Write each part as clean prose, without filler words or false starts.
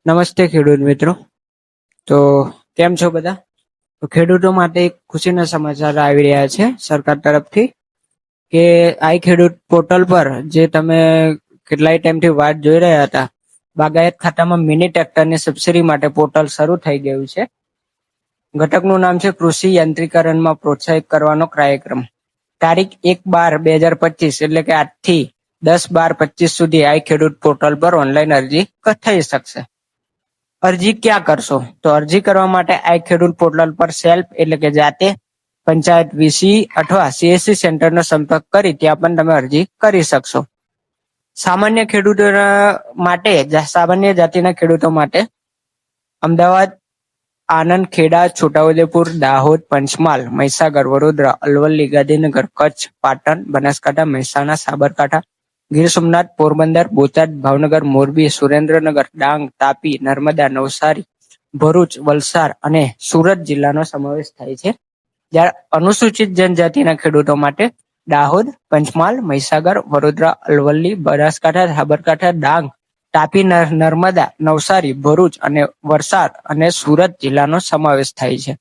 નમસ્તે ખેડૂત મિત્રો. તો કેમ છો બધા? તો ખેડૂતો માટે એક ખુશીના સમાચાર આવી રહ્યા છે સરકાર તરફથી કે આઈ ખેડૂત પોર્ટલ પર જે તમે કેટલાય ટાઈમથી વાટ જોઈ રહ્યા હતા, બાગાયત ખાતામાં મિની ટ્રેક્ટરની સબસિડી માટે પોર્ટલ શરૂ થઈ ગયું છે. ઘટકનું નામ છે કૃષિ યાંત્રીકરણમાં પ્રોત્સાહિત કરવાનો કાર્યક્રમ. તારીખ 1/12/2025 એટલે કે આજથી 10/12/25 સુધી આઈ ખેડૂત પોર્ટલ પર ઓનલાઈન અરજી થઈ શકશે. અરજી ક્યાં કરશો? તો અરજી કરવા માટે આઈ ખેડૂત પોર્ટલ પર સેલ્ફ એટલે કે જાતે પંચાયત વીસી અથવા સીએસસી સેન્ટરનો સંપર્ક કરી ત્યાં પણ તમે અરજી કરી શકશો. સામાન્ય ખેડૂતો માટે, સામાન્ય જાતિના ખેડૂતો માટે અમદાવાદ, આણંદ, ખેડા, છોટાઉદેપુર, દાહોદ, પંચમહાલ, મહીસાગર, વડોદરા, અરવલ્લી, ગાંધીનગર, કચ્છ, પાટણ, બનાસકાંઠા, મહેસાણા, સાબરકાંઠા, ગીર સોમનાથ, પોરબંદર, બોટાદ, ભાવનગર, મોરબી, સુરેન્દ્રનગર, ડાંગ, તાપી, નર્મદા, નવસારી, ભરૂચ, વલસાડ અને સુરત જિલ્લાનો સમાવેશ થાય છે. જ્યારે અનુસૂચિત જનજાતિના ખેડૂતો માટે દાહોદ, પંચમહાલ, મહીસાગર, વડોદરા, અરવલ્લી, બનાસકાંઠા, સાબરકાંઠા, ડાંગ, તાપી, નર્મદા, નવસારી, ભરૂચ અને વલસાડ અને સુરત જિલ્લાનો સમાવેશ થાય છે.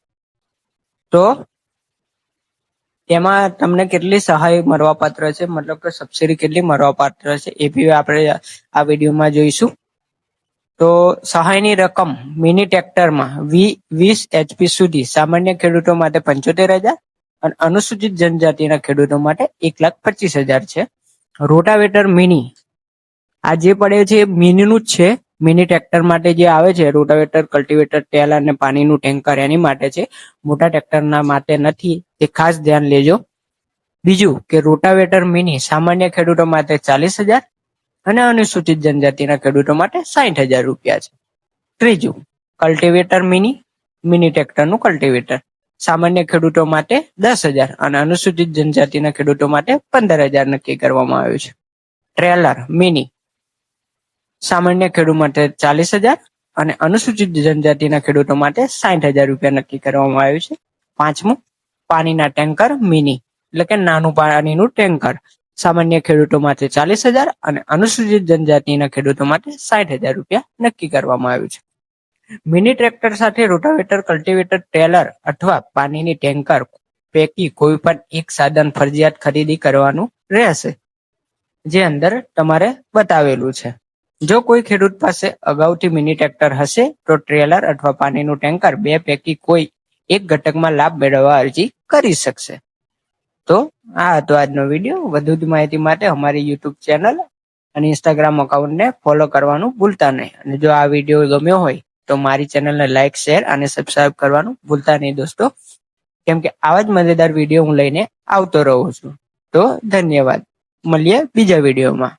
તો તેમાં તમને કેટલી સહાય મળવાપાત્ર છે, મતલબ કે સબસિડી કેટલી મળવાપાત્ર છે એ બી આપણે આ વિડીયોમાં જોઈશું. તો સહાયની રકમ મિની ટ્રેક્ટરમાં 20 HP સુધી સામાન્ય ખેડૂતો માટે 75,000 અને અનુસૂચિત જનજાતિના ખેડૂતો માટે 1,25,000 છે. રોટાવેટર મિની, આ જે પડે છે એ મિનીનું જ છે. મિની ટ્રેક્ટર માટે જે આવે છે રોટાવેટર, કલ્ટિવેટર, ટેલર અને પાણીનું ટેન્કર એની માટે છે, મોટા ટ્રેક્ટરના માટે નથી, તે ખાસ ધ્યાન લેજો. બીજું કે રોટાવેટર મિની સામાન્ય ખેડૂતો માટે 40,000 અને અનુસૂચિત જનજાતિના ખેડૂતો માટે 60,000 રૂપિયા છે. ત્રીજું કલ્ટિવેટર મિની, મિની ટ્રેક્ટરનું કલ્ટિવેટર સામાન્ય ખેડૂતો માટે 10,000 અને અનુસૂચિત જનજાતિના ખેડૂતો માટે 15,000 નક્કી કરવામાં આવ્યું છે. ટ્રેલર મિની સામાન્ય ખેડૂત માટે 40,000 અને અનુસૂચિત જનજાતિના ખેડૂતો માટે 60,000 રૂપિયા નક્કી કરવામાં આવ્યું છે. પાંચમું પાણીના ટેન્કર મિની એટલે કે નાનું પાણીનું ટેન્કર સામાન્ય ખેડૂતો માટે 40,000 અને અનુસૂચિત જનજાતિના ખેડૂતો માટે 60,000 રૂપિયા નક્કી કરવામાં આવ્યું છે. મિની ટ્રેક્ટર સાથે રોટાવેટર, કલ્ટિવેટર, ટેલર અથવા પાણીની ટેન્કર પૈકી કોઈ પણ એક સાધન ફરજિયાત ખરીદી કરવાનું રહેશે, જે અંદર તમારે બતાવેલું છે. જો કોઈ ખેડૂત પાસે અગાઉથી મિની ટ્રેક્ટર હશે તો ટ્રેલર અથવા પાણીનું ટેન્કર બે પૈકી કોઈ એક ઘટકમાં લાભ મેળવવા અરજી કરી શકશે. તો આ હતો આજનો વિડીયો. વધુ માહિતી માટે અમારી યુટ્યુબ ચેનલ અને ઇન્સ્ટાગ્રામ અકાઉન્ટને ફોલો કરવાનું ભૂલતા નહીં. અને જો આ વિડીયો ગમ્યો હોય તો મારી ચેનલને લાઇક, શેર અને સબસ્ક્રાઇબ કરવાનું ભૂલતા નહીં દોસ્તો, કેમ કે આવા જ મજેદાર વિડીયો હું લઈને આવતો રહું છું. તો ધન્યવાદ. મળીએ બીજા વિડીયોમાં.